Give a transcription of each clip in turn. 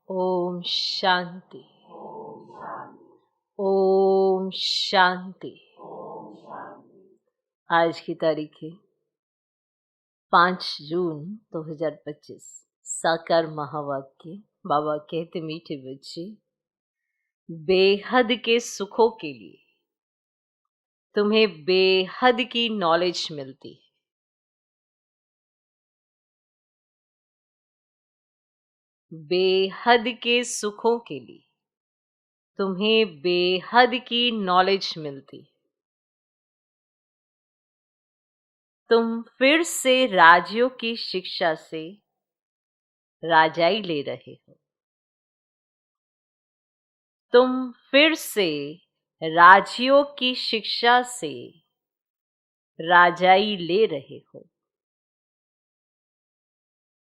ओम शांति। ओम शांति। आज की तारीख है 5 जून 2025। साकार महावाक्य। बाबा कहते, मीठे बच्चे, बेहद के सुखों के लिए तुम्हें बेहद की नॉलेज मिलती है। बेहद के सुखों के लिए तुम्हें बेहद की नॉलेज मिलती है। तुम फिर से राजयों की शिक्षा से राजाई ले रहे हो। तुम फिर से राजयों की शिक्षा से राजाई ले रहे हो।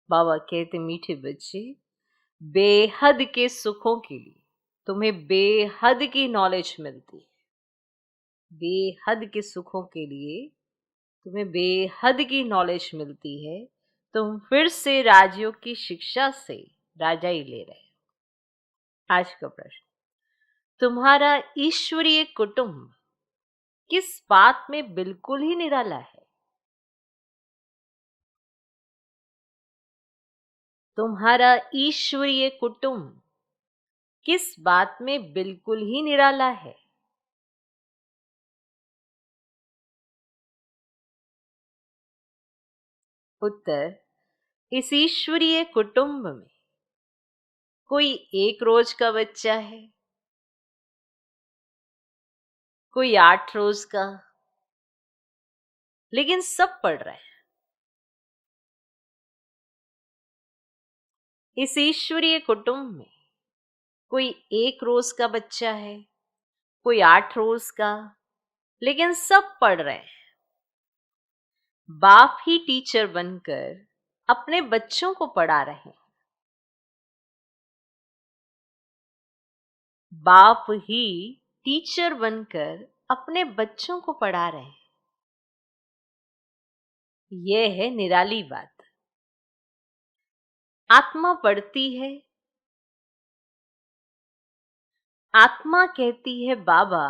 बाबा कहते, मीठे बच्चे, बेहद के सुखों के लिए तुम्हें बेहद की नॉलेज मिलती है। बेहद के सुखों के लिए तुम्हें बेहद की नॉलेज मिलती है। तुम फिर से राजयों की शिक्षा से राजाई ले रहे हो। आज का प्रश्न, तुम्हारा ईश्वरीय कुटुंब किस बात में बिल्कुल ही निराला है? तुम्हारा ईश्वरीय कुटुंब किस बात में बिल्कुल ही निराला है? उत्तर, इस ईश्वरीय कुटुंब में कोई 1 रोज का बच्चा है, कोई 8 रोज का, लेकिन सब पढ़ रहे हैं। इस ईश्वरीय कुटुंब में कोई 1 रोज का बच्चा है, कोई 8 रोज का, लेकिन सब पढ़ रहे हैं। बाप ही टीचर बनकर अपने बच्चों को पढ़ा रहे हैं। बाप ही टीचर बनकर अपने बच्चों को पढ़ा रहे हैं। यह है निराली बात। आत्मा पढ़ती है। आत्मा कहती है, बाबा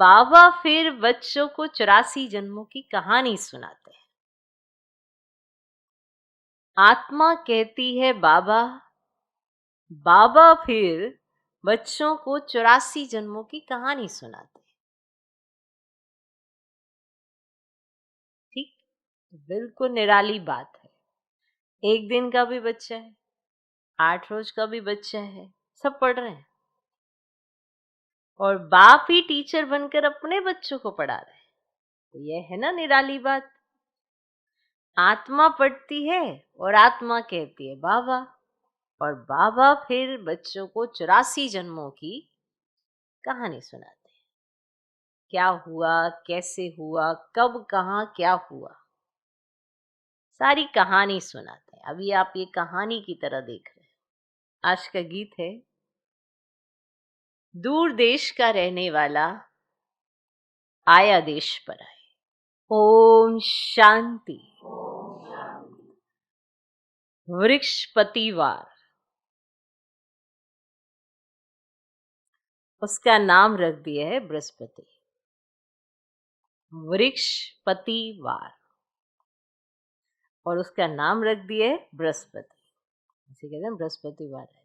बाबा फिर बच्चों को 84 जन्मों की कहानी सुनाते हैं। आत्मा कहती है, बाबा बाबा फिर बच्चों को 84 जन्मों की कहानी सुनाते हैं। ठीक, बिल्कुल निराली बात है। 1 दिन का भी बच्चा है, 8 रोज का भी बच्चा है, सब पढ़ रहे हैं और बाप ही टीचर बनकर अपने बच्चों को पढ़ा रहे हैं। तो यह है ना निराली बात। आत्मा पढ़ती है और आत्मा कहती है बाबा, और बाबा फिर बच्चों को 84 जन्मों की कहानी सुनाते हैं। क्या हुआ, कैसे हुआ, कब, कहां क्या हुआ, सारी कहानी सुनाते हैं। अभी आप ये कहानी की तरह देख रहे हैं। आज का गीत है, दूर देश का रहने वाला आया देश पर आए। ओम शांति। वृक्षपतिवार, उसका नाम रख दिया है बृहस्पति। वृक्षपतिवार, और उसका नाम रख दिया है बृहस्पति। इसे कहते हैं बृहस्पतिवार। आज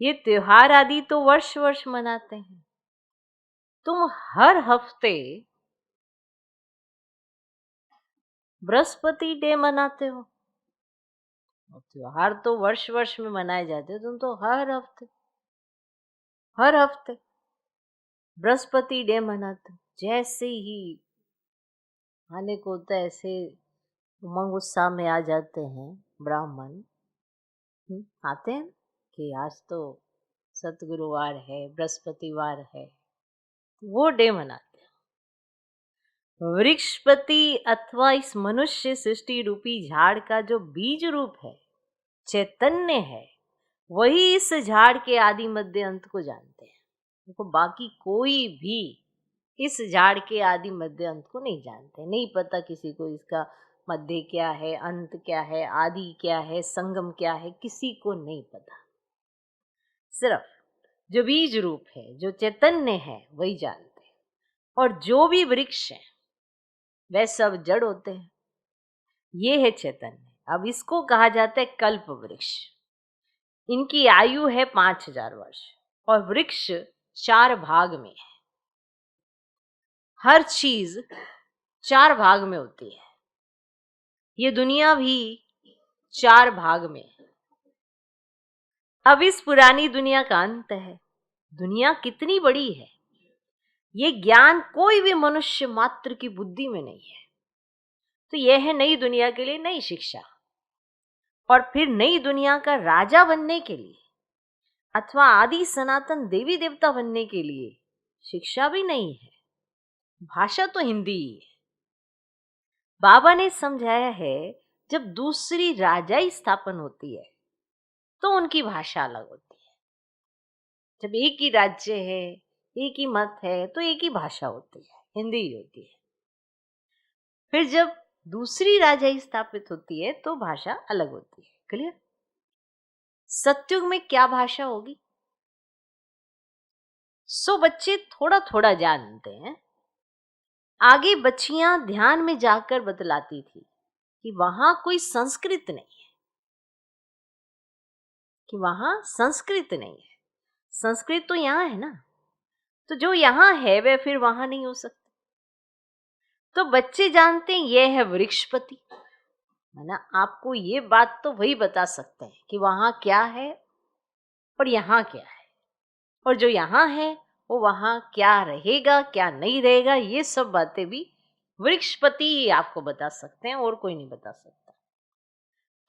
ये त्योहार आदि तो वर्ष वर्ष मनाते हैं। तुम हर हफ्ते बृहस्पति डे मनाते हो। त्योहार तो वर्ष वर्ष में मनाए जाते हैं, तुम तो हर हफ्ते बृहस्पति डे मनाते हो। जैसे ही आने को होता है, ऐसे उमंग उत्साह में आ जाते हैं ब्राह्मण। आते हैं कि आज तो सतगुरुवार है, बृहस्पतिवार है, वो डे मनाते हैं। वृक्षपति अथवा इस मनुष्य सृष्टि रूपी झाड़ का जो बीज रूप है, चैतन्य है, वही इस झाड़ के आदि मध्य अंत को जानते हैं। देखो, बाकी कोई भी इस झाड़ के आदि मध्य अंत को नहीं जानते। नहीं पता किसी को इसका मध्य क्या है, अंत क्या है, आदि क्या है, संगम क्या है, किसी को नहीं पता। सिर्फ जो बीज रूप है, जो चैतन्य है, वही जानते हैं। और जो भी वृक्ष है वह सब जड़ होते हैं। ये है चैतन्य। अब इसको कहा जाता है कल्प वृक्ष। इनकी आयु है 5000 वर्ष और वृक्ष 4 भाग में है। हर चीज 4 भाग में होती है। ये दुनिया भी 4 भाग में है। अब इस पुरानी दुनिया का अंत है। दुनिया कितनी बड़ी है, ये ज्ञान कोई भी मनुष्य मात्र की बुद्धि में नहीं है। तो यह है नई दुनिया के लिए नई शिक्षा। और फिर नई दुनिया का राजा बनने के लिए अथवा आदि सनातन देवी देवता बनने के लिए शिक्षा भी नहीं है, भाषा तो हिंदी ही है। बाबा ने समझाया है, जब दूसरी राजाई स्थापन होती है तो उनकी भाषा अलग होती है। जब एक ही राज्य है, एक ही मत है, तो एक ही भाषा होती है, हिंदी ही होती है। फिर जब दूसरी राजाई स्थापित होती है तो भाषा अलग होती है। क्लियर? सतयुग में क्या भाषा होगी? सो बच्चे थोड़ा थोड़ा जानते हैं। आगे बच्चियां ध्यान में जाकर बतलाती थी कि वहां कोई संस्कृत नहीं है, कि वहां संस्कृत नहीं है। संस्कृत तो यहां है ना, तो जो यहां है वह फिर वहां नहीं हो सकता। तो बच्चे जानते हैं यह है वृक्षपति। है ना, आपको ये बात तो वही बता सकते हैं कि वहां क्या है और यहाँ क्या है, और जो यहाँ है वो वहां क्या रहेगा, क्या नहीं रहेगा, ये सब बातें भी वृक्षपति ही आपको बता सकते हैं, और कोई नहीं बता सकता।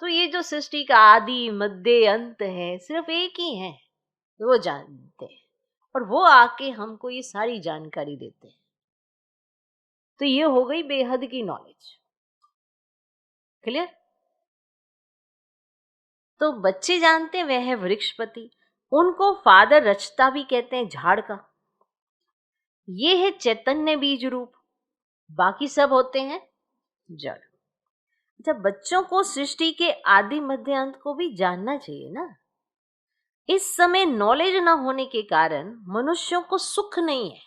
तो ये जो सृष्टि का आदि मध्य अंत है, सिर्फ एक ही है, वो जानते हैं, और वो आके हमको ये सारी जानकारी देते हैं। तो ये हो गई बेहद की नॉलेज। क्लियर? तो बच्चे जानते हैं वह है वृक्षपति। उनको फादर रचता भी कहते हैं, झाड़ का। ये है चैतन्य बीज रूप, बाकी सब होते हैं जड़। जब बच्चों को सृष्टि के आदि मध्य अंत को भी जानना चाहिए ना। इस समय नॉलेज ना होने के कारण मनुष्यों को सुख नहीं है।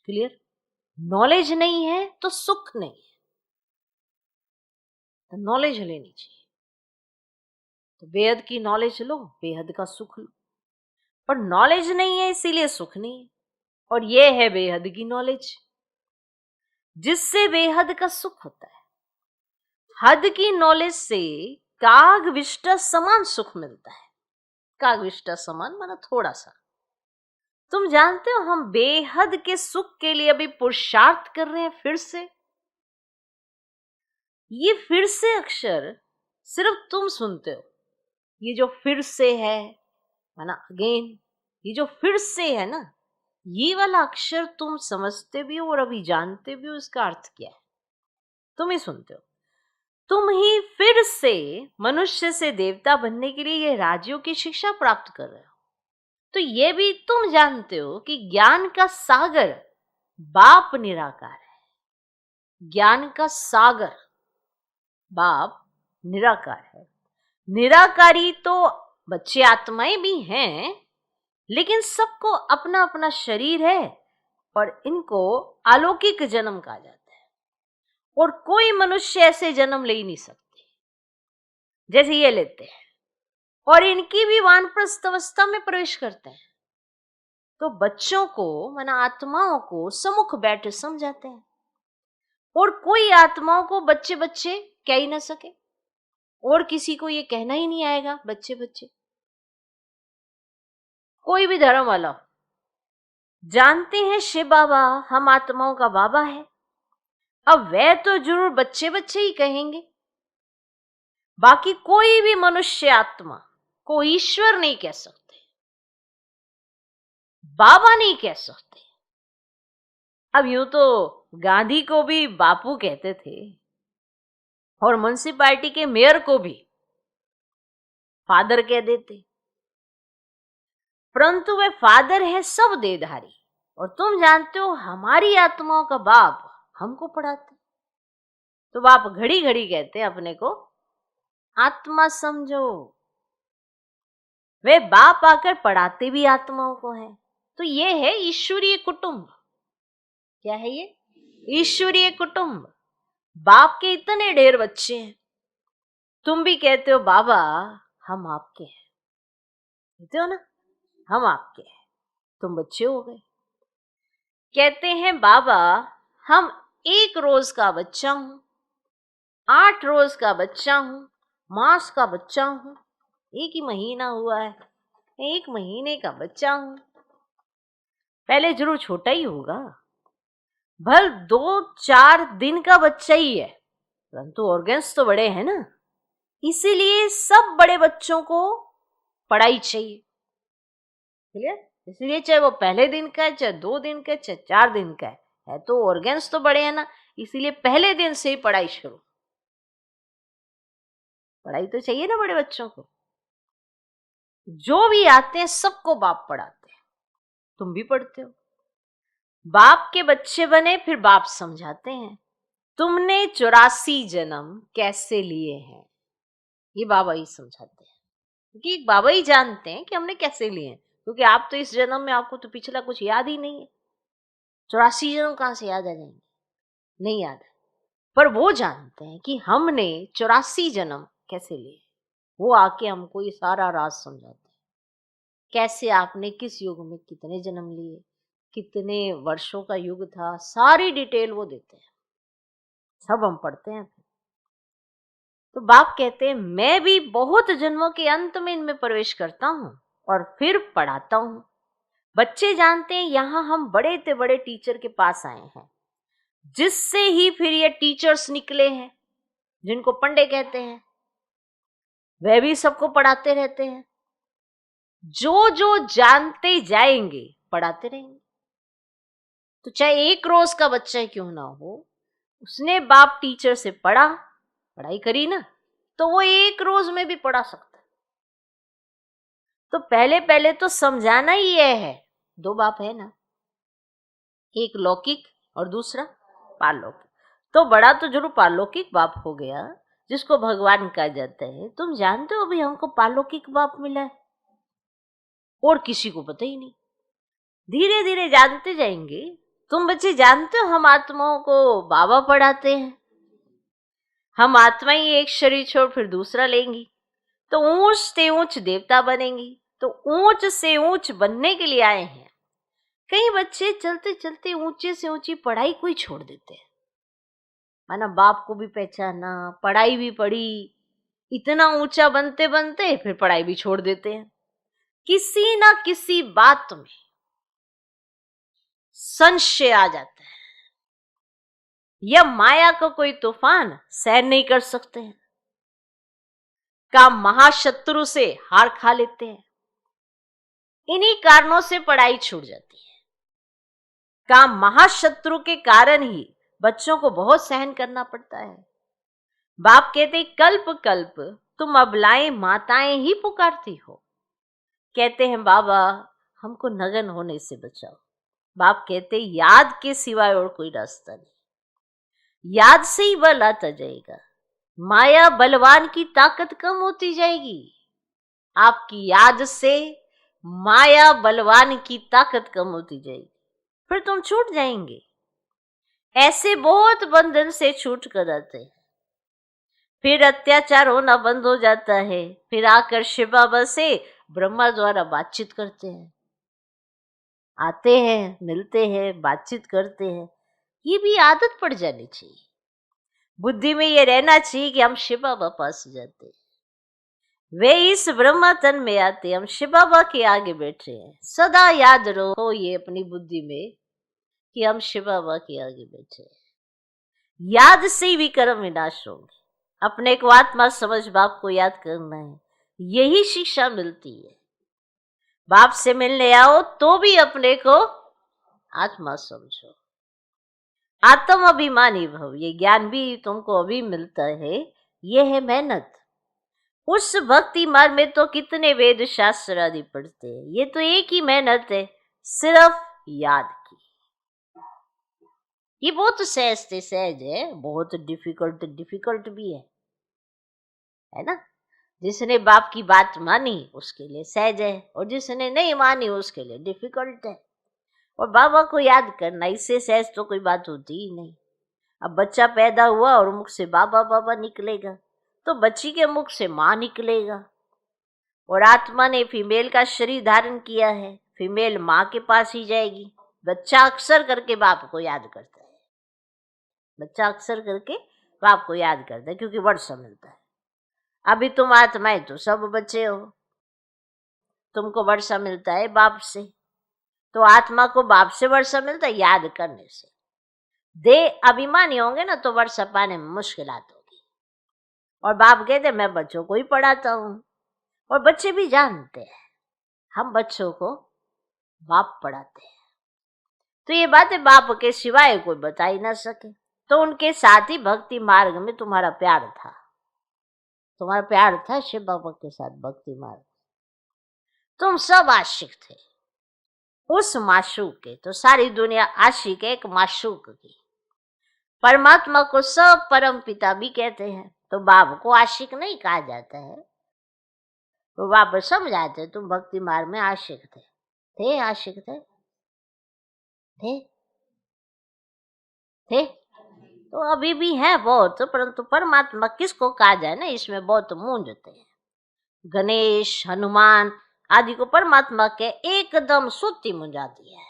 क्लियर? नॉलेज नहीं है तो सुख नहीं है। तो नॉलेज लेनी चाहिए। तो बेहद की नॉलेज लो, बेहद का सुख लो। और नॉलेज नहीं है इसीलिए सुख नहीं है, और यह है बेहद की नॉलेज, जिससे बेहद का सुख होता है। हद की नॉलेज से काग विष्टा समान सुख मिलता है। काग विष्टा समान माना थोड़ा सा। तुम जानते हो हम बेहद के सुख के लिए अभी पुरुषार्थ कर रहे हैं। फिर से ये फिर से अक्षर सिर्फ तुम सुनते हो। ये जो फिर से है ना, अगेन, ये जो फिर से है ना, ये वाला अक्षर तुम समझते भी हो और अभी जानते भी हो इसका अर्थ क्या है। तुम ही सुनते हो। तुम ही फिर से मनुष्य से देवता बनने के लिए ये राजयों की शिक्षा प्राप्त कर रहे हो। तो ये भी तुम जानते हो कि ज्ञान का सागर बाप निराकार है। ज्ञान का सागर बाप निराकार है। निराकारी तो बच्चे आत्माएं भी हैं, लेकिन सबको अपना अपना शरीर है और इनको अलौकिक जन्म कहा जाता है। और कोई मनुष्य ऐसे जन्म ले ही नहीं सकते जैसे ये लेते हैं, और इनकी भी वानप्रस्थ अवस्था में प्रवेश करते हैं। तो बच्चों को माना आत्माओं को सम्मुख बैठे समझाते हैं, और कोई आत्माओं को बच्चे बच्चे कह ही ना सके, और किसी को ये कहना ही नहीं आएगा बच्चे बच्चे। कोई भी धर्म वाला जानते हैं शिव बाबा हम आत्माओं का बाबा है, अब वह तो जरूर बच्चे बच्चे ही कहेंगे। बाकी कोई भी मनुष्य आत्मा को ईश्वर नहीं कह सकते, बाबा नहीं कह सकते। अब यूं तो गांधी को भी बापू कहते थे, और म्युनिसिपैलिटी के मेयर को भी फादर कह देते, परंतु वे फादर है सब देहधारी। और तुम जानते हो हमारी आत्माओं का बाप हमको पढ़ाते। तो बाप घड़ी घड़ी कहते हैं अपने को आत्मा समझो। वे बाप आकर पढ़ाते भी आत्माओं को हैं। तो ये है ईश्वरीय कुटुंब। क्या है ये? ईश्वरीय कुटुंब। बाप के इतने ढेर बच्चे हैं, तुम भी कहते हो बाबा हम आपके हैं, कहते हो ना, हम आपके हैं, तुम बच्चे हो गए। कहते हैं बाबा हम 1 रोज का बच्चा हूं, 8 रोज का बच्चा हूं, मास का बच्चा हूं, 1 ही महीना हुआ है, 1 महीने का बच्चा हूं। पहले जरूर छोटा ही होगा, भल 2-4 दिन का बच्चा ही है, परंतु ऑर्गन्स तो बड़े हैं ना, इसीलिए सब बड़े बच्चों को पढ़ाई चाहिए। क्लियर? इसलिए चाहे वो पहले दिन का है, चाहे 2 दिन का है, चाहे 4 दिन का है तो ऑर्गन्स तो बड़े हैं ना, इसीलिए पहले दिन से ही पढ़ाई शुरू। पढ़ाई तो चाहिए ना बड़े बच्चों को। जो भी आते हैं सबको बाप पढ़ाते हैं, तुम भी पढ़ते हो। बाप के बच्चे बने फिर बाप समझाते हैं तुमने 84 जन्म कैसे लिए हैं, ये बाबा ही समझाते हैं। क्योंकि बाबा ही जानते हैं कि हमने कैसे लिए हैं, क्योंकि आप तो इस जन्म में आपको तो पिछला कुछ याद ही नहीं है। 84 जन्म कहां से याद आ जाएंगे? नहीं याद है। पर वो जानते हैं कि हमने 84 जन्म कैसे लिए। वो आके हमको ये सारा राज समझाते हैं, कैसे आपने किस युग में कितने जन्म लिए, कितने वर्षों का युग था, सारी डिटेल वो देते हैं, सब हम पढ़ते हैं। तो बाप कहते हैं मैं भी बहुत जन्मों के अंत में इनमें प्रवेश करता हूं और फिर पढ़ाता हूं। बच्चे जानते हैं यहां हम बड़े से बड़े टीचर के पास आए हैं, जिससे ही फिर ये टीचर्स निकले हैं, जिनको पंडे कहते हैं। वह भी सबको पढ़ाते रहते हैं, जो जो जानते जाएंगे पढ़ाते रहेंगे। तो चाहे 1 रोज का बच्चा क्यों ना हो, उसने बाप टीचर से पढ़ाई करी ना, तो वो 1 रोज में भी पढ़ा सकता है। तो पहले पहले तो समझाना ही यह है। 2 बाप है ना, एक लौकिक और दूसरा पारलौकिक। तो बड़ा तो जरूर पारलौकिक बाप हो गया, जिसको भगवान कहा जाता है। तुम जानते हो अभी हमको पारलौकिक बाप मिला है, और किसी को पता ही नहीं। धीरे धीरे जानते जाएंगे। तुम बच्चे जानते हो हम आत्माओं को बाबा पढ़ाते हैं। हम आत्मा ही एक शरीर छोड़ फिर दूसरा लेंगी तो ऊंच से ऊंच देवता बनेंगी। तो ऊंच से ऊंच बनने के लिए आए हैं। कई बच्चे चलते चलते ऊंचे से ऊंची पढ़ाई को ही छोड़ देते हैं। माना बाप को भी पहचाना, पढ़ाई भी पढ़ी, इतना ऊंचा बनते बनते फिर पढ़ाई भी छोड़ देते हैं। किसी ना किसी बात में संशय आ जाता है, या माया का कोई तूफान सहन नहीं कर सकते हैं, का महाशत्रु से हार खा लेते हैं। इन्हीं कारणों से पढ़ाई छूट जाती है। का महाशत्रु के कारण ही बच्चों को बहुत सहन करना पड़ता है। बाप कहते कल्प कल्प तुम अबलाएं माताएं ही पुकारती हो। कहते हैं बाबा हमको नगन होने से बचाओ। बाप कहते याद के सिवाय और कोई रास्ता नहीं। याद से ही बल आता जाएगा, माया बलवान की ताकत कम होती जाएगी। आपकी याद से माया बलवान की ताकत कम होती जाएगी, फिर तुम छूट जाएंगे। ऐसे बहुत बंधन से छूट कर आते हैं, फिर अत्याचार होना बंद हो जाता है। फिर आकर शिव बाबा से ब्रह्मा द्वारा बातचीत करते हैं, आते हैं, मिलते हैं, बातचीत करते हैं। ये भी आदत पड़ जानी चाहिए, बुद्धि में ये रहना चाहिए कि हम शिव बाबा पास जाते हैं, वे इस ब्रह्मा तन में आते, हम शिव बाबा के आगे बैठे हैं। सदा याद रहो ये अपनी बुद्धि में कि हम शिव बाबा के आगे बैठे हैं। याद से ही विक्रम विनाश होंगे। अपने को आत्मा समझ बाप को याद करना है, यही शिक्षा मिलती है। बाप से मिलने आओ तो भी अपने को आत्मा समझो, आत्म अभिमानी भव। ये ज्ञान भी तुमको अभी मिलता है, ये है मेहनत। उस भक्ति मार्ग में तो कितने वेद शास्त्र आदि पढ़ते हैं, ये तो एक ही मेहनत है, सिर्फ याद की। ये बहुत सहज से सहज है, बहुत डिफिकल्ट भी है ना। जिसने बाप की बात मानी उसके लिए सहज है, और जिसने नहीं मानी उसके लिए डिफिकल्ट है। और बाबा को याद करना, इससे सहज तो कोई बात होती ही नहीं। अब बच्चा पैदा हुआ और मुख से बाबा बाबा निकलेगा, तो बच्ची के मुख से माँ निकलेगा। और आत्मा ने फीमेल का शरीर धारण किया है, फीमेल माँ के पास ही जाएगी। बच्चा अक्सर करके बाप को याद करता है, बच्चा अक्सर करके बाप को याद करता है, क्योंकि वर्षा मिलता है। अभी तुम आत्माएं तो सब बच्चे हो, तुमको वर्षा मिलता है बाप से, तो आत्मा को बाप से वर्षा मिलता है याद करने से। देह अभिमानी होंगे ना तो वर्षा पाने में मुश्किलात होगी। और बाप कहते मैं बच्चों को ही पढ़ाता हूँ, और बच्चे भी जानते हैं हम बच्चों को बाप पढ़ाते हैं। तो ये बातें बाप के सिवाय कोई बता ही ना सके। तो उनके साथ ही भक्ति मार्ग में तुम्हारा प्यार था, तुम्हारा प्यार था शिव बाबा के साथ भक्ति मार्ग। तुम सब आशिक थे उस माशूक के, तो सारी दुनिया आशिक है एक माशूक की। परमात्मा को सब परम पिता भी कहते हैं, तो बाप को आशिक नहीं कहा जाता है। तो बाप समझाते तुम भक्ति मार्ग में आशिक थे आशिक थे तो अभी भी है बहुत, परंतु परमात्मा किसको कहा जाए ना, इसमें बहुत मूंझते हैं। गणेश हनुमान आदि को परमात्मा के एकदम सुत्ती मुंजाती है,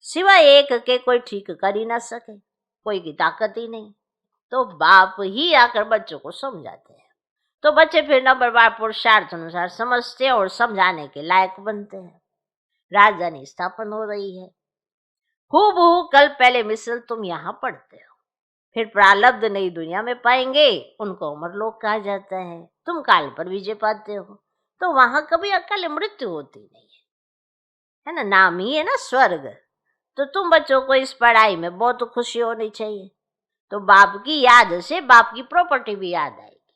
सिवाय एक के कोई ठीक कर ही ना सके, कोई की ताकत ही नहीं। तो बाप ही आकर बच्चों को समझाते हैं, तो बच्चे फिर नंबर बार पुरुषार्थ अनुसार समझते हैं और समझाने के लायक बनते हैं। राजधानी स्थापन हो रही है, हूबहू कल पहले मिसल तुम यहाँ पढ़ते हो। फिर प्रारब्ध नई दुनिया में पाएंगे, उनको अमरलोक कहा जाता है। तुम काल पर विजय पाते हो, तो वहां कभी अकाल मृत्यु होती नहीं है ना, नाम ही है ना स्वर्ग। तो तुम बच्चों को इस पढ़ाई में बहुत खुशी होनी चाहिए, तो बाप की याद से बाप की प्रॉपर्टी भी याद आएगी,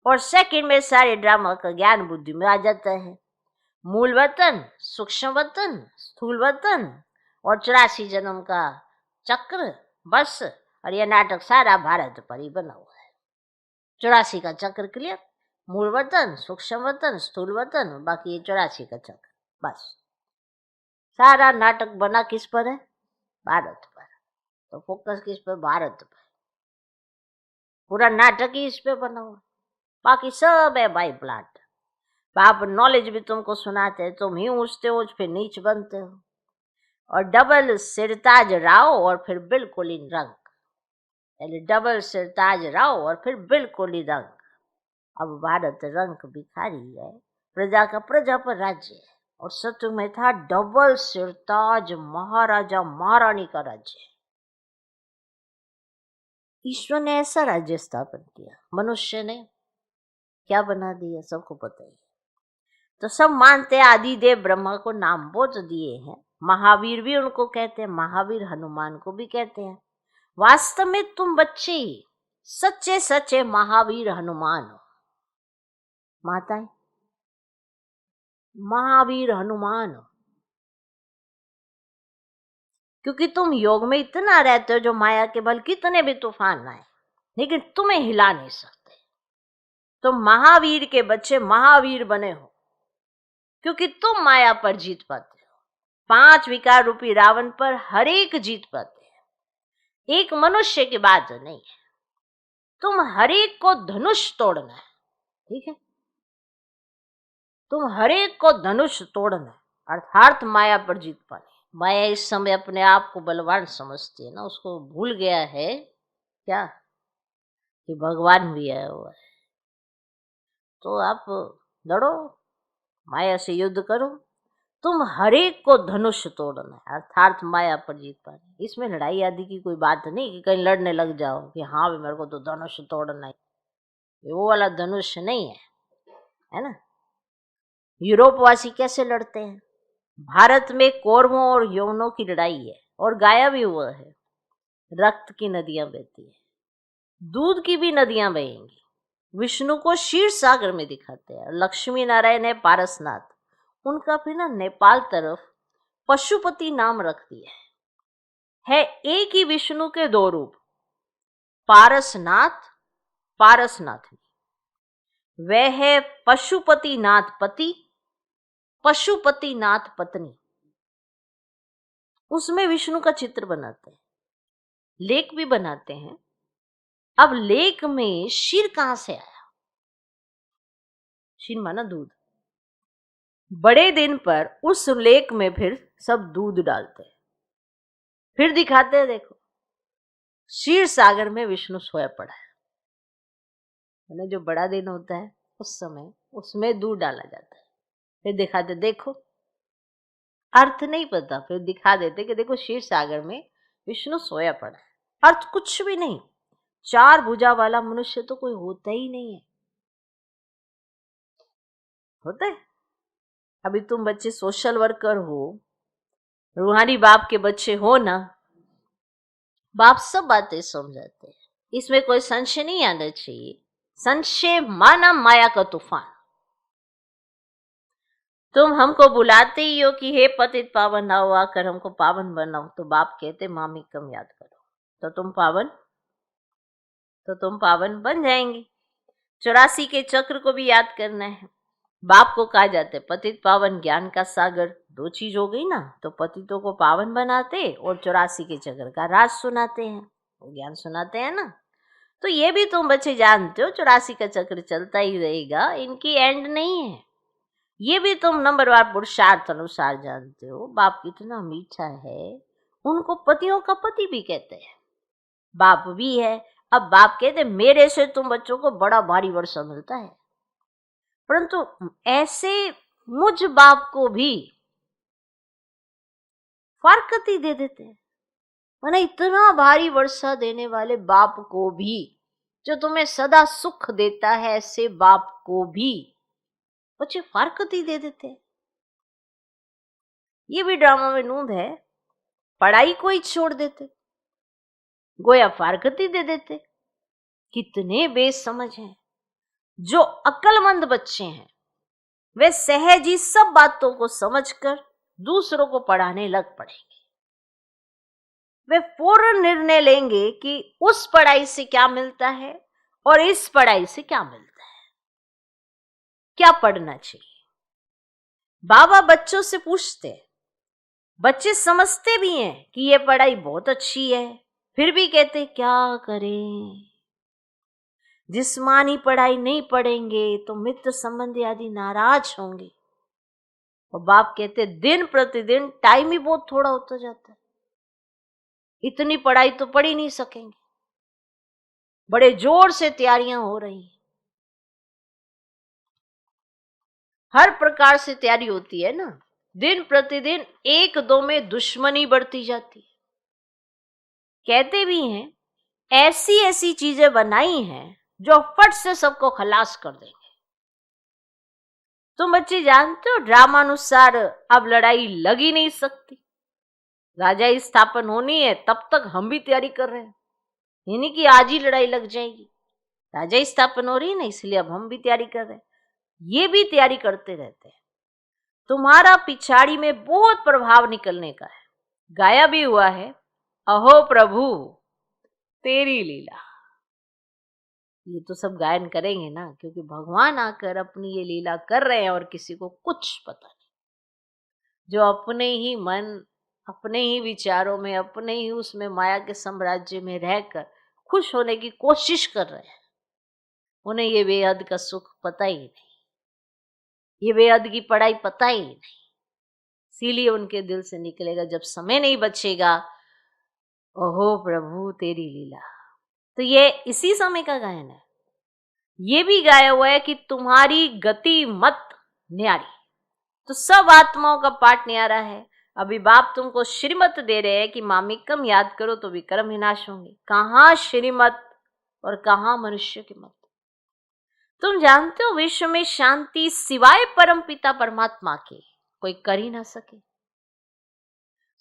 और सेकंड में सारे ड्रामा का ज्ञान बुद्धि में आ जाता है। मूल वतन, सूक्ष्म वतन, स्थूल वतन और 84 जन्म का चक्र, बस। और यह नाटक सारा भारत पर ही बना हुआ है। 84 का चक्र क्लियर, मूल वतन, सूक्ष्म वतन, स्थूल वतन, बाकी ये 84 का चक्र, बस। सारा नाटक बना किस पर है? भारत पर। तो फोकस किस पर? भारत पर। पूरा नाटक ही इस पे बना हुआ, बाकी सब है बाई प्लाट। बाप नॉलेज भी तुमको सुनाते हैं, तुम ही ऊंचते हो फिर नीच बनते हो। और डबल सिरताज राव और फिर बिल्कुल ही रंग, यानी डबल सिरताज राव और फिर बिल्कुल ही रंग। अब भारत रंग भिखारी है, प्रजा का प्रजा पर राज्य है, और सत्य में था डबल सिरताज महाराजा महारानी का राज्य। ईश्वर ने ऐसा राज्य स्थापन किया, मनुष्य ने क्या बना दिया सबको पता ही। तो सब मानते आदिदेव ब्रह्मा को नाम बहुत दिए हैं, महावीर भी उनको कहते हैं, महावीर हनुमान को भी कहते हैं। वास्तव में तुम बच्चे ही सच्चे सच्चे महावीर हनुमान हो, माताएं महावीर हनुमान हो, क्योंकि तुम योग में इतना रहते हो जो माया के बल कितने भी तूफान आए लेकिन तुम्हें हिला नहीं सकते। तुम महावीर के बच्चे महावीर बने हो, क्योंकि तुम माया पर जीत पाते हो, 5 विकार रूपी रावण पर हर एक जीत पाते हैं। एक मनुष्य की बात नहीं है, तुम हर एक को धनुष तोड़ना है, ठीक है? तुम हर एक को धनुष तोड़ना है, अर्थात माया पर जीत पाने। माया इस समय अपने आप को बलवान समझती है ना, उसको भूल गया है क्या कि भगवान भी आया हुआ है। तो आप लड़ो, माया से युद्ध करो, तुम हर एक को धनुष तोड़ना है, अर्थात माया पर जीत पाने। इसमें लड़ाई आदि की कोई बात नहीं कि कहीं लड़ने लग जाओ कि हाँ भी मेरे को तो धनुष तोड़ना है, वो वाला धनुष नहीं है ना। यूरोपवासी कैसे लड़ते हैं? भारत में कौरवों और यवनों की लड़ाई है, और गाया भी हुआ है, रक्त की नदियां बहती है, दूध की भी नदियां बहेंगी। विष्णु को क्षीर सागर में दिखाते हैं, लक्ष्मी नारायण है पारसनाथ, उनका भी ना नेपाल तरफ पशुपति नाम रख दिया है। है एक ही विष्णु के दो रूप, पारसनाथ, पारसनाथ। वह है पशुपतिनाथ पति, पशुपतिनाथ पत्नी। उसमें विष्णु का चित्र बनाते हैं, लेख भी बनाते हैं। अब लेख में क्षीर कहां से आया? क्षीर माना दूध। बड़े दिन पर उस लेख में फिर सब दूध डालते हैं, फिर दिखाते हैं देखो क्षीर सागर में विष्णु सोया पड़ा है। जो बड़ा दिन होता है उस समय उसमें दूध डाला जाता है, फिर दिखाते देखो, अर्थ नहीं पता, फिर दिखा देते कि देखो क्षीर सागर में विष्णु सोया पड़ा है। अर्थ कुछ भी नहीं, चार भुजा वाला मनुष्य तो कोई होता ही नहीं है। होता है? अभी तुम बच्चे सोशल वर्कर हो, रूहानी बाप के बच्चे हो ना, बाप सब बातें समझाते हैं, इसमें कोई संशय नहीं आना चाहिए। संशय माना माया का तूफान। तुम हमको बुलाते ही हो कि हे पतित पावन आओ, आकर हमको पावन बनाओ, तो बाप कहते मामी कम याद करो, तो तुम पावन बन जाएंगे। 84 के चक्र को भी याद करना है। बाप को कहा जाते पतित पावन ज्ञान का सागर, दो चीज हो गई ना, तो पतितों को पावन बनाते और 84 के चक्र का राज सुनाते हैं, वो ज्ञान सुनाते हैं ना। तो ये भी तुम बच्चे जानते हो 84 का चक्र चलता ही रहेगा, इनकी एंड नहीं है। ये भी तुम नंबरवार पुरुषार्थ अनुसार जानते हो। बाप कितना मीठा है, उनको पतियों का पति भी कहते हैं, बाप भी है। अब बाप कहते मेरे से तुम बच्चों को बड़ा भारी वर्षा मिलता है, परंतु ऐसे मुझ बाप को भी फारकती दे देते हैं। माना इतना भारी वर्षा देने वाले बाप को भी, जो तुम्हें सदा सुख देता है, ऐसे बाप को भी बच्चे फारकती दे देते हैं। ये भी ड्रामा में नूंद है। पढ़ाई को ही छोड़ देते, गोया फारकती दे देते। कितने बेसमझ हैं। जो अक्लमंद बच्चे हैं वे सहज ही सब बातों को समझकर दूसरों को पढ़ाने लग पड़ेंगे। वे फौरन निर्णय लेंगे कि उस पढ़ाई से क्या मिलता है और इस पढ़ाई से क्या मिलता है, क्या पढ़ना चाहिए। बाबा बच्चों से पूछते हैं, बच्चे समझते भी हैं कि ये पढ़ाई बहुत अच्छी है, फिर भी कहते क्या करें, जिस्मानी पढ़ाई नहीं पढ़ेंगे तो मित्र संबंधी आदि नाराज होंगे। और बाप कहते दिन प्रतिदिन टाइम ही बहुत थोड़ा होता जाता है, इतनी पढ़ाई तो पढ़ ही नहीं सकेंगे। बड़े जोर से तैयारियां हो रही हैं, हर प्रकार से तैयारी होती है ना। दिन प्रतिदिन एक दो में दुश्मनी बढ़ती जाती है। कहते भी हैं ऐसी ऐसी चीजें बनाई हैं जो फट से सबको खलास कर देंगे। तुम बच्चे जानते हो ड्रामानुसार अब लड़ाई लग ही नहीं सकती। राजा स्थापन होनी है, तब तक हम भी तैयारी कर रहे हैं, यानी कि आज ही लड़ाई लग जाएगी। राजा स्थापन हो रही है ना, इसलिए अब हम भी तैयारी कर रहे हैं। ये भी तैयारी करते रहते हैं। तुम्हारा पिछाड़ी में बहुत प्रभाव निकलने का है। गाया भी हुआ है, अहो प्रभु तेरी लीला। ये तो सब गायन करेंगे ना, क्योंकि भगवान आकर अपनी ये लीला कर रहे हैं और किसी को कुछ पता नहीं। जो अपने ही मन, अपने ही विचारों में, अपने ही उसमें माया के साम्राज्य में रहकर खुश होने की कोशिश कर रहे हैं, उन्हें ये बेहद का सुख पता ही नहीं, ये बेहद की पढ़ाई पता ही नहीं। इसीलिए उनके दिल से निकलेगा जब समय नहीं बचेगा, ओहो प्रभु तेरी लीला। तो ये इसी समय का गायन है। ये भी गाया हुआ है कि तुम्हारी गति मत न्यारी। तो सब आत्माओं का पाठ न्यारा है। अभी बाप तुमको श्रीमत दे रहे हैं कि मामी कम याद करो तो विक्रम विनाश होंगे। कहाँ श्रीमत और कहाँ मनुष्य की मत। तुम जानते हो विश्व में शांति सिवाय परम पिता परमात्मा के कोई कर ही ना सके।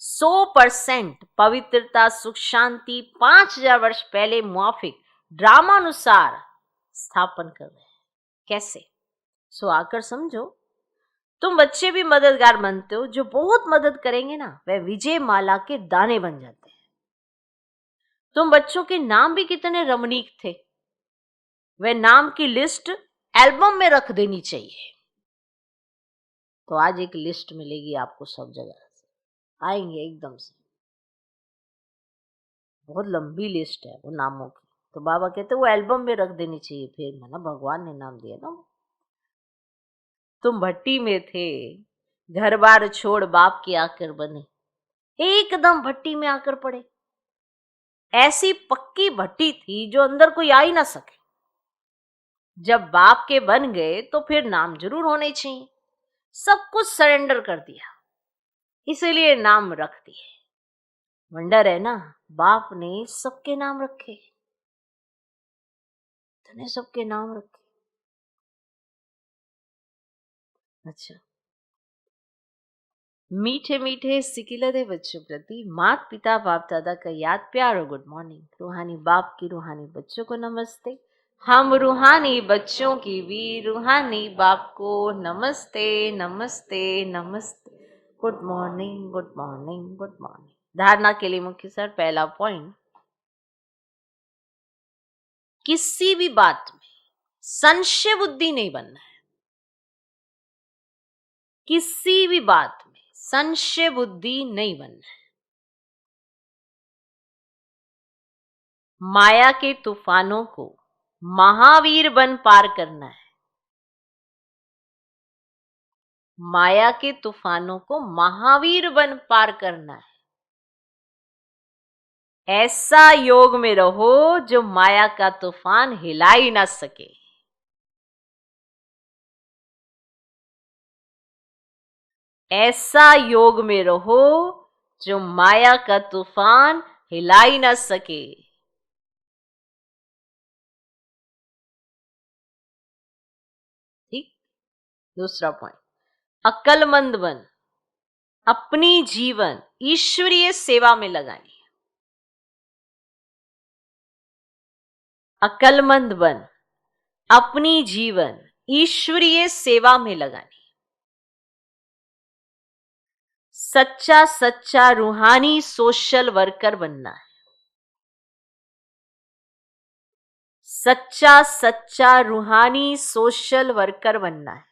100% पवित्रता सुख शांति 5000 वर्ष पहले मुआफिक ड्रामानुसार स्थापन कर रहे हैं। कैसे? सो आकर समझो। तुम बच्चे भी मददगार बनते हो। जो बहुत मदद करेंगे ना, वह विजय माला के दाने बन जाते हैं। तुम बच्चों के नाम भी कितने रमणीक थे, वे नाम की लिस्ट एल्बम में रख देनी चाहिए। तो आज एक लिस्ट मिलेगी आपको सब जगह से, आएंगे एकदम से, बहुत लंबी लिस्ट है वो नामों की। तो बाबा कहते वो एल्बम में रख देनी चाहिए, फिर माना भगवान ने नाम दिया ना। तुम भट्टी में थे, घर बार छोड़ बाप के आकर बने, एकदम भट्टी में आकर पड़े। ऐसी पक्की भट्टी थी जो अंदर कोई आ ही ना सके। जब बाप के बन गए तो फिर नाम जरूर होने चाहिए। सब कुछ सरेंडर कर दिया, इसीलिए नाम रख दिए। वंडर है ना, बाप ने सबके नाम रखे, तूने सबके नाम रखे। अच्छा, मीठे मीठे सिकिलदे बच्चों प्रति माता पिता बाप दादा का याद प्यार और गुड मॉर्निंग। रूहानी बाप की रूहानी बच्चों को नमस्ते। हम रूहानी बच्चों की भी रूहानी बाप को नमस्ते नमस्ते नमस्ते। Good morning good morning good morning. धारणा के लिए मुख्य सर, पहला पॉइंट, किसी भी बात में संशय बुद्धि नहीं बनना है। किसी भी बात में संशय बुद्धि नहीं बनना है। माया के तूफानों को महावीर बन पार करना है। माया के तूफानों को महावीर बन पार करना है। ऐसा योग में रहो जो माया का तूफान हिला ही ना सके। ऐसा योग में रहो जो माया का तूफान हिला ही ना सके। ठीक। दूसरा पॉइंट, अक्लमंद बन अपनी जीवन ईश्वरीय सेवा में लगानी। अक्लमंद बन अपनी जीवन ईश्वरीय सेवा में लगानी। सच्चा सच्चा रूहानी सोशल वर्कर बनना है। सच्चा सच्चा रूहानी सोशल वर्कर बनना है।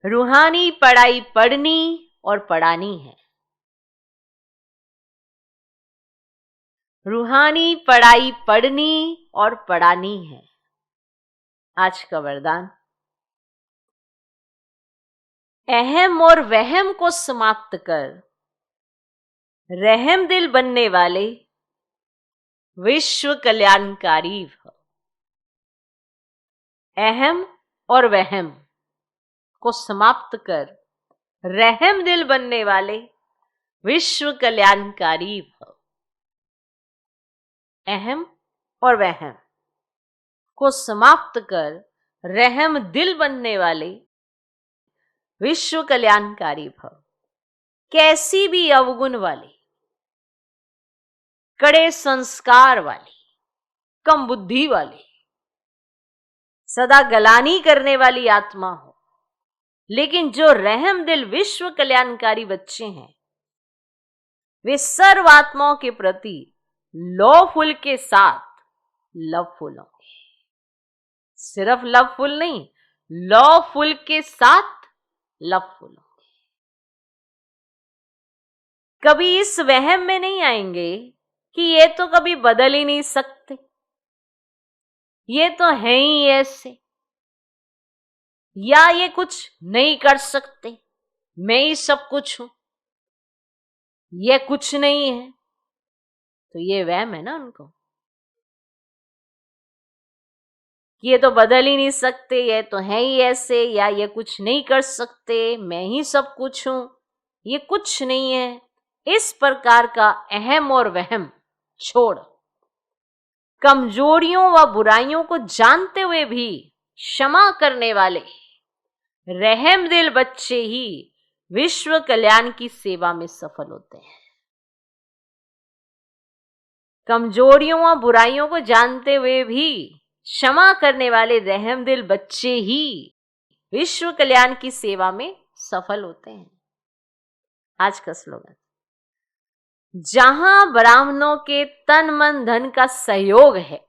रूहानी पढ़ाई पढ़नी और पढ़ानी है। रूहानी पढ़ाई पढ़नी और पढ़ानी है। आज का वरदान, अहम और वहम को समाप्त कर रहम दिल बनने वाले विश्व कल्याणकारी भव। अहम और वहम को समाप्त कर रहम दिल बनने वाले विश्व कल्याणकारी भव। अहम और वहम को समाप्त कर रहम दिल बनने वाले विश्व कल्याणकारी भव। कैसी भी अवगुण वाली, कड़े संस्कार वाली, कम बुद्धि वाली, सदा गलानी करने वाली आत्मा हो, लेकिन जो रहम दिल विश्व कल्याणकारी बच्चे हैं, वे सर्व आत्माओं के प्रति लवफुल के साथ लवफुल होंगे। सिर्फ लवफुल नहीं, लवफुल के साथ लवफुल होंगे। कभी इस वहम में नहीं आएंगे कि ये तो कभी बदल ही नहीं सकते, ये तो है ही ऐसे, या ये कुछ नहीं कर सकते, मैं ही सब कुछ हूं, ये कुछ नहीं है। तो ये वहम है ना उनको कि ये तो बदल ही नहीं सकते, ये तो है ही ऐसे, या ये कुछ नहीं कर सकते, मैं ही सब कुछ हूं, ये कुछ नहीं है। इस प्रकार का अहम और वहम छोड़, कमजोरियों व बुराइयों को जानते हुए भी क्षमा करने वाले रहम दिल बच्चे ही विश्व कल्याण की सेवा में सफल होते हैं। कमजोरियों व बुराइयों को जानते हुए भी क्षमा करने वाले रहम दिल बच्चे ही विश्व कल्याण की सेवा में सफल होते हैं। आज का स्लोगन, जहां ब्राह्मणों के तन मन धन का सहयोग है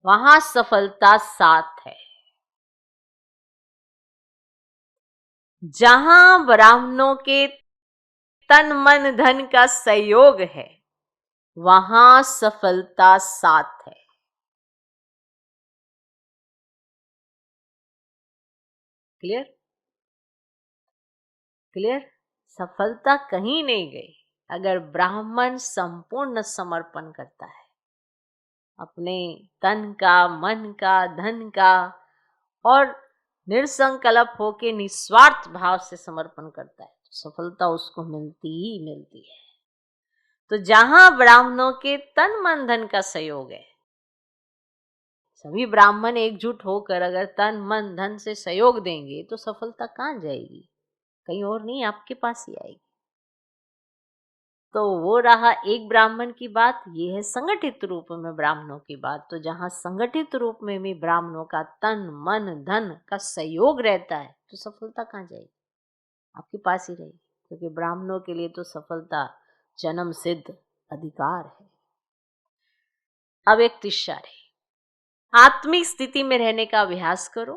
वहां सफलता साथ है। जहां ब्राह्मणों के तन मन धन का सहयोग है वहां सफलता साथ है। क्लियर? क्लियर? सफलता कहीं नहीं गई अगर ब्राह्मण संपूर्ण समर्पण करता है, अपने तन का, मन का, धन का, और निसंकल्प होके निस्वार्थ भाव से समर्पण करता है, तो सफलता उसको मिलती ही मिलती है। तो जहां ब्राह्मणों के तन मन धन का सहयोग है, सभी ब्राह्मण एकजुट होकर अगर तन मन धन से सहयोग देंगे तो सफलता कहाँ जाएगी? कहीं और नहीं, आपके पास ही आएगी। तो वो रहा एक ब्राह्मण की बात, ये है संगठित रूप में ब्राह्मणों की बात। तो जहां संगठित रूप में भी ब्राह्मणों का तन मन धन का सहयोग रहता है तो सफलता कहाँ जाएगी? आपके पास ही रहेगी, क्योंकि ब्राह्मणों के लिए तो सफलता जन्म सिद्ध अधिकार है। अब एक तीसरा है, आत्मिक स्थिति में रहने का अभ्यास करो,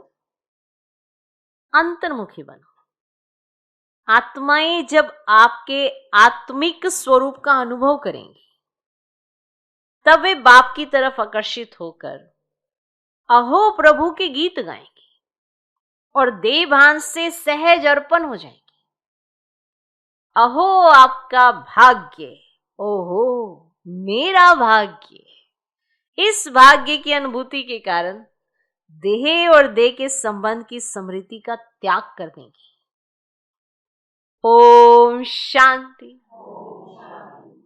अंतर्मुखी बनो। आत्माएं जब आपके आत्मिक स्वरूप का अनुभव करेंगी तब वे बाप की तरफ आकर्षित होकर अहो प्रभु के गीत गाएंगी और देवभान से सहज अर्पण हो जाएंगी। अहो आपका भाग्य, ओहो मेरा भाग्य। इस भाग्य की अनुभूति के कारण देह और देह के संबंध की स्मृति का त्याग कर देंगी। ओम शांति।